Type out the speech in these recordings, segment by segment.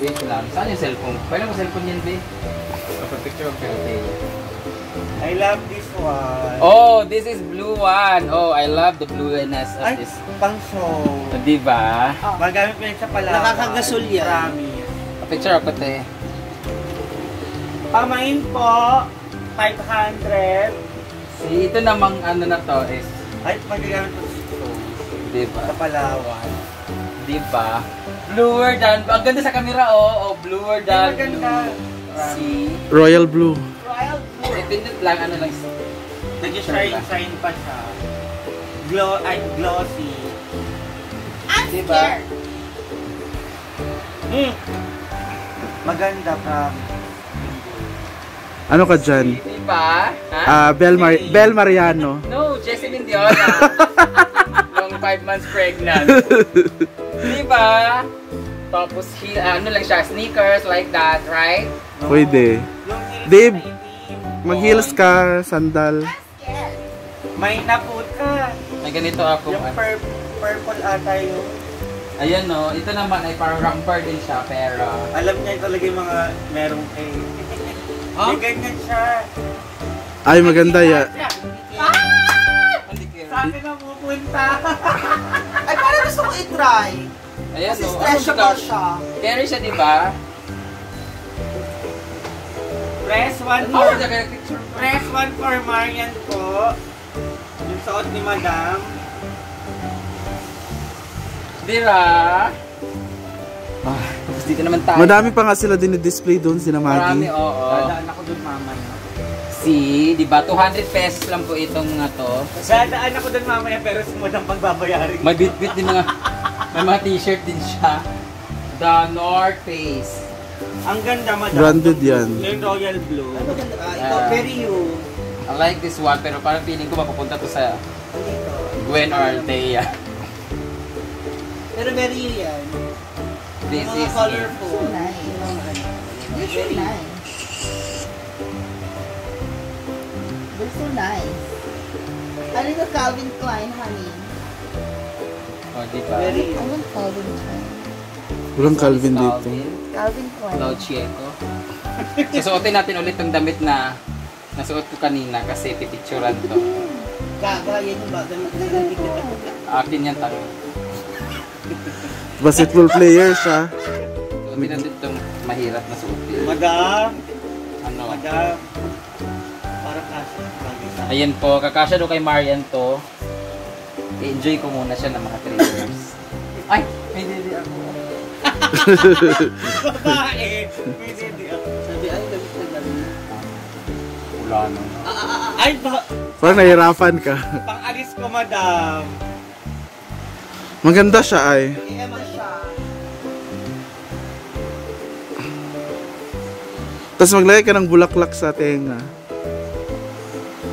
Wait lang. Saan yung cellphone? Kailan mo cellphone yan, be? Picture of Philippine. I love this one. Oh, this is blue one. Oh, I love the blueness of Ay, this. pang show. Diba? Magamit mo yun sa Palawan. Nakakagasol yan. Promise. Picture ako, te. Pamain po, 500. Ito namang ano na to is, Ay, magagamit mo sa show. diba? Sa Palawan. Diba? Bluer than, ang ganda sa camera, oh. Oh, bluer than Maganda. See? Royal Blue. Royal Blue. Pindot lang, ano lang. Nag-shine pa siya. Glossy. Diba? Maganda, promise. Ano ka dyan? Diba? Ha? Bel Mariano. No, Jessie Mendiola. Long 5 months pregnant. Diba? Tapos, ano lang siya, sneakers like that, right? No. Pwede. Dave, mag-heels ka, sandal. May naput ka. May ganito ako. Yung purple ata yung... Ayan no, ito naman ay parang romper din siya, pero... Alam niya talaga yung mga merong kay. Huh? May ganyan siya. Ay, maganda ya. Sa akin na pupunta. Ay, parang gusto ko i-try. Ayan Kasi no, stretchable siya. carry siya, diba? Press 1 Oh, for... picture. Press 1 for Marian po. Yung suot ni Madam. Diba? Tapos dito naman tayo. Madami pa nga sila dinidisplay doon, sila Marami, Maggie. oo. Dadaan ako dun mamaya. See, diba? 200 pesos lang po itong nga to. Dadaan ako dun mamaya pero smooth ang pagbabayarin. May bit-bit din mga... May mga t-shirt din siya. The North Face. Ang ganda, Madam. Branded yan. Yung Royal Blue. Ay, maganda. Ito, very you. I like this one, pero parang feeling ko mapupunta to sa Dito. Gwen or Althea. Pero very you yan. This Mga is colorful. Nice. They're so Very nice. They're so nice. Ano yung Calvin Klein, honey? Oh, diba? Very I you. want Calvin Klein. Walang Calvin dito. Calvin Klein. Cloud Chieko. Susuotin natin ulit yung damit na nasuot ko kanina kasi pipicturan to. Gaga, yan yung bagal. Akin yan talo. Basketball player siya. Suotin natin itong mahirap na suotin. Madam. Ano? Madam. Parang kasi. Ayan po, kakasya doon kay Marian to. I-enjoy ko muna siya ng mga 3 years. Ay! May dili ako. Babae. Hindi ako. Sabi, ay, gamit na gamit. Wala na. Ay, Parang nahirapan ka. pang-alis ko, Madam. Maganda siya ay. Ema siya. Tapos maglagay ka ng bulaklak sa tenga.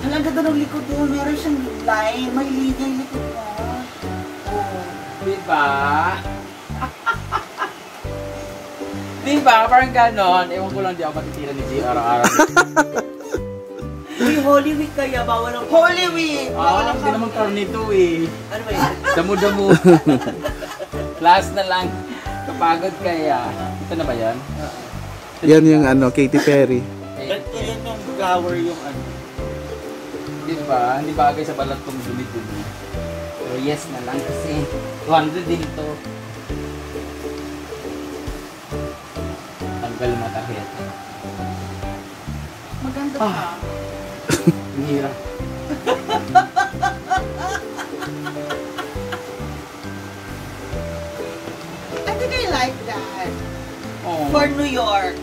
Ang ganda ng likod doon. Meron siyang line. May linya yung likod mo. Oh. Diba? Diba? Parang ganon. Ewan ko lang, di ako matitira ni G araw-araw. Uy, Holy Week kaya. Bawal ang Holy Week! Bawal ang Hindi naman karoon nito eh. Ano ba yan? Damo-damo. Last na lang. Kapagod kaya. Ito na ba yan? Yan yung ano, Katy Perry. Ganito yun yung flower yung ano. Diba? Hindi bagay sa balat kong dumi-dumi. Pero yes na lang kasi 200 din ito. Tanggal matahit. Maganda pa. Ang hirap. I think I like that. Oh, For New York.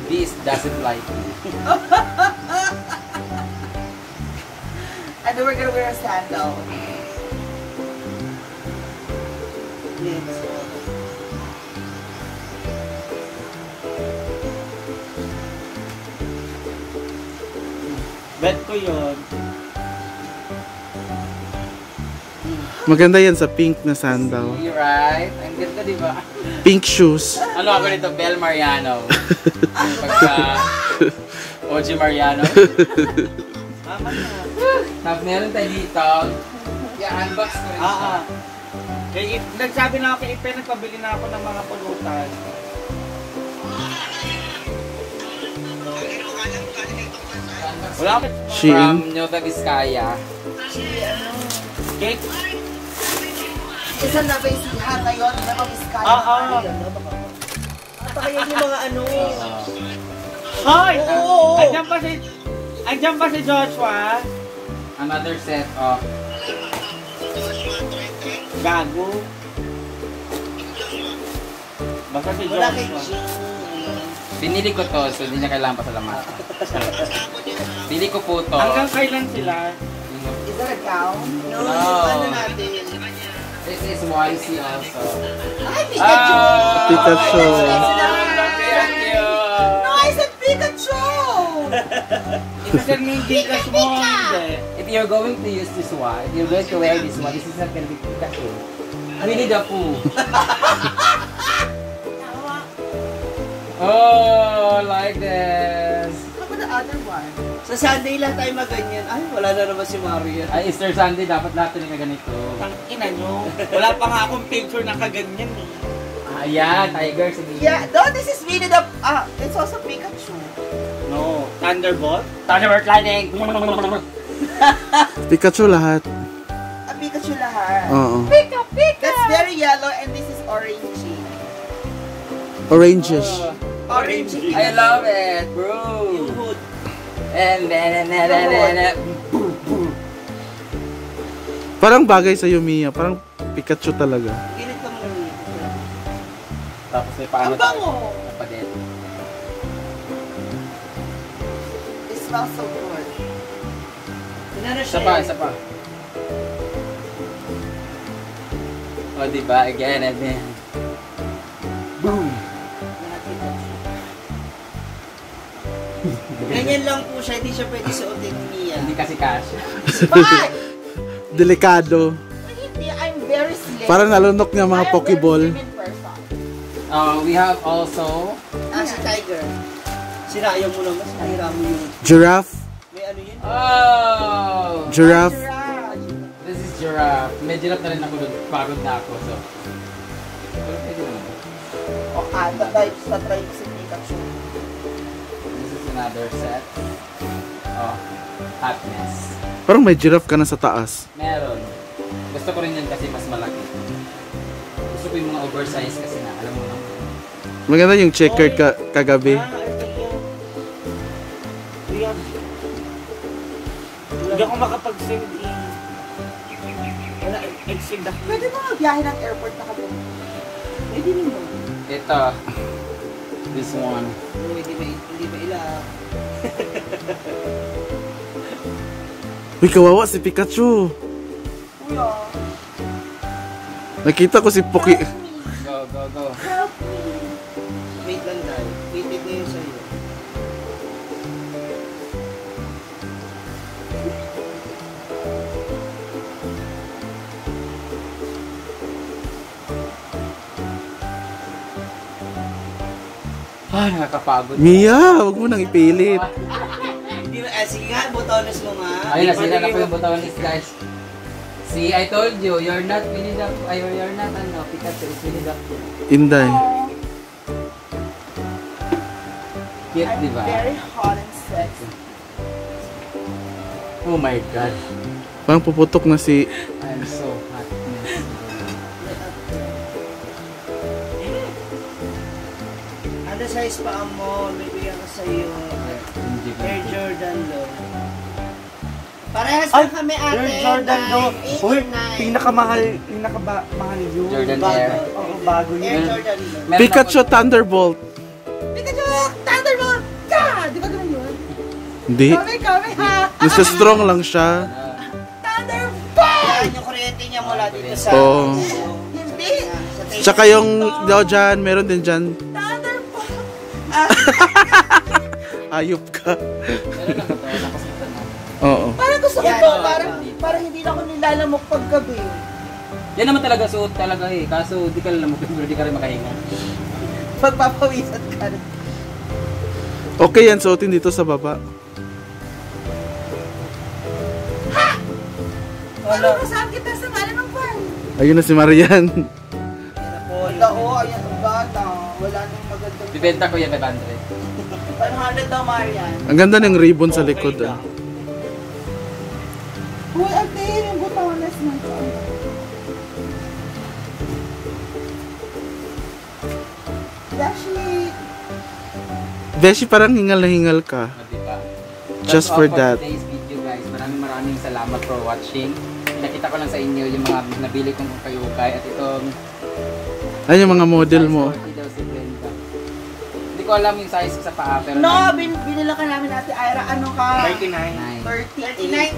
this doesn't like me. And then we're gonna wear a sandal. Yes. Bet ko yun. Maganda yan sa pink na sandal. See, right? Ang ganda, di ba? Pink shoes. Ano ako nito? Bel Mariano. Pagka OG Mariano. Tama na. Tapos meron tayo dito. I-unbox ko rin siya. Nagsabi na ako kay Ipe, nagpabili na ako ng mga pulutan. Wala ka. Shein. From Nueva Vizcaya. Cake? Isa na ba yung siha ngayon? Nababiskan. Kaya yung mga ano. Hoy! Oo. Andiyan pa si Joshua. Another set of Gago. Basta si Wala kay Joshua. pinili ko to, so hindi niya kailangan pa sa laman. Pili ko po to. Hanggang kailan sila? Is that a gown? No, No. ano natin. This is YC also. Ay, Pikachu! Pikachu. Thank you! No, I said Pikachu! Isa mo yung Pikachu mo, hindi. If you're going to use this one, if you're going to wear this one, this is not gonna be Pikachu. Winnie the Pooh. Oh, like this. How about the other one? Sa Sunday lang tayo maganyan. Ay, wala na naman si Mario. Ay, Easter Sunday, dapat lahat na ganito. Tangina nyo. Wala pa nga akong picture na kaganyan eh. Ayan, tiger, sige. Yeah, no, this is really the, it's also Pikachu. No. Thunderbolt? Thunderbird Lightning! Pikachu lahat. A Pikachu lahat. Oo. Pika, Pika! That's very yellow and this is orangey. Oranges. Orangey. I love it, bro! Yung hood. And then, Parang bagay sa Mia. Parang Pikachu talaga. Kilit ka muna. tapos may paano Ang bango! napadet. It smells so good. Tinara Isa siya. pa, isa pa. O, diba? Again and then. Boom! Ganyan lang po siya, hindi siya pwede suotin ni Mia. Hindi kasi cash. But, Delikado. hindi, I'm very slim. Parang nalunok nga mga Pokeball. I'm a very slim in person. We have also Si Tiger. Sinayaw mo naman, sinahira mo yung... Giraffe. May ano yun? Giraffe. This is giraffe. May giraffe na rin ako doon. Pagod na ako. So, pero pwede naman. Tatry ko si Pikachu. This is another set. Oh, hotness. Parang may giraffe ka na sa taas. Meron. Gusto ko rin yan kasi mas malaki. Gusto ko yung mga oversize kasi na, alam mo lang. Maganda yung checkered kagabi. Ito po. Ayan. Hindi ako makapag-send wala, exceed ako. Pwede mo magbiyahe ng airport na kami. Pwede naman. Ito. This one. Hindi ba ilang? Uy, kawawa si Pikachu. Kuya, Nakita ko si Poki. Go, go, go. help me. Wait lang dahil. Waited na yun sa'yo. Ay, nakakapagod. Mia, wag mo nang ipilit. Hindi ba, sige nga, botones mo nga. Ay, nasira na po yung botones, guys. See, I told you, you're not Winnie the Pooh. You're not, Pikachu is Winnie the Pooh. Inday. Cute, I'm di ba? very hot and sexy. Oh my God. Parang puputok na si... I'm so hot. Ano size pa mo? Bibigyan ko sa'yo. Air Jordan Low. Parehas Ay, na kami ate. Air Jordan Low. Uy, pinakamahal yun. Jordan Bago. Air. Oo, bago Air yun. Jordan Low. Meron Pikachu Thunderbolt. Pikachu! Thunderbolt! Ka! Di ba ganun yun? Hindi. Kami, ha! Nasa strong lang siya. Thunderbolt! Yan yung kuryente niya mula dito sa... Oo. Hindi! Sa taste. Tsaka yung daw dyan, meron din dyan. Thunderbolt! Ayop ka. Meron lang ito. Tapos ito na. Oo. Parang gusto ko Yan, to. yan. Parang hindi na ako nilalamok paggabi. Yan naman talaga suot talaga eh. Kaso di ka lang pero di ka rin makahinga. Pagpapawisan ka rin. Okay yan, suotin dito sa baba. Ano mo saan kita sa malam ng pan? Ayun na si Marian. Wala, ayan ang bata. Wala nang magandang... Bibenta ko yan 500. 500 daw, Marian. Ang ganda ng ribbon sa likod. Okay Ah. lang. Uy, ate, yung butones mo. Dashi. Beshi, parang hingal na hingal ka. O, diba? Just That's for all that. Today's video guys. Maraming salamat for watching. Pinakita ko lang sa inyo yung mga nabili kong ukay-ukay at itong Ayun yung mga model mo. size 40 daw si Brenda. Hindi ko alam yung size sa paa pero No, binila ka namin natin, Ira. Ano ka? 39. 38.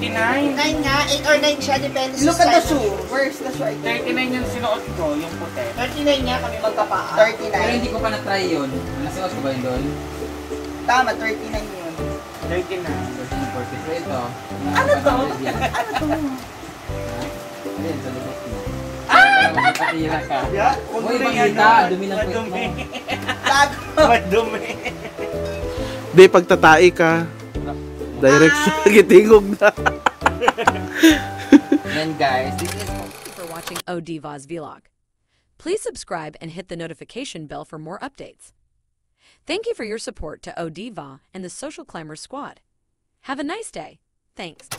39. 9 nga, 8 or 9 siya, depende sa Look at the size. shoe. Where's the shoe? 39 yung sinuot ko, yung puti. 39 nga kami magkapaa. pero 39. hindi ko pa na-try yun. Nasuot ko ba yun doon? Tama, 39 yun. 39. 1340. So ito. Ano to? Yan. Ano to? Ano yun? Sa likod mo. Ah! Magpapatira ka. Yeah? Uy, makita. Dumi ng puwet mo. Madumi. Tago. Madumi. Di, pagtatai ka, direct sa gitingog na. Then guys, this is Thank you for watching Odivas Vlog. Please subscribe and hit the notification bell for more updates. Thank you for your support to Odiva and the Social Climbers Squad. Have a nice day. Thanks.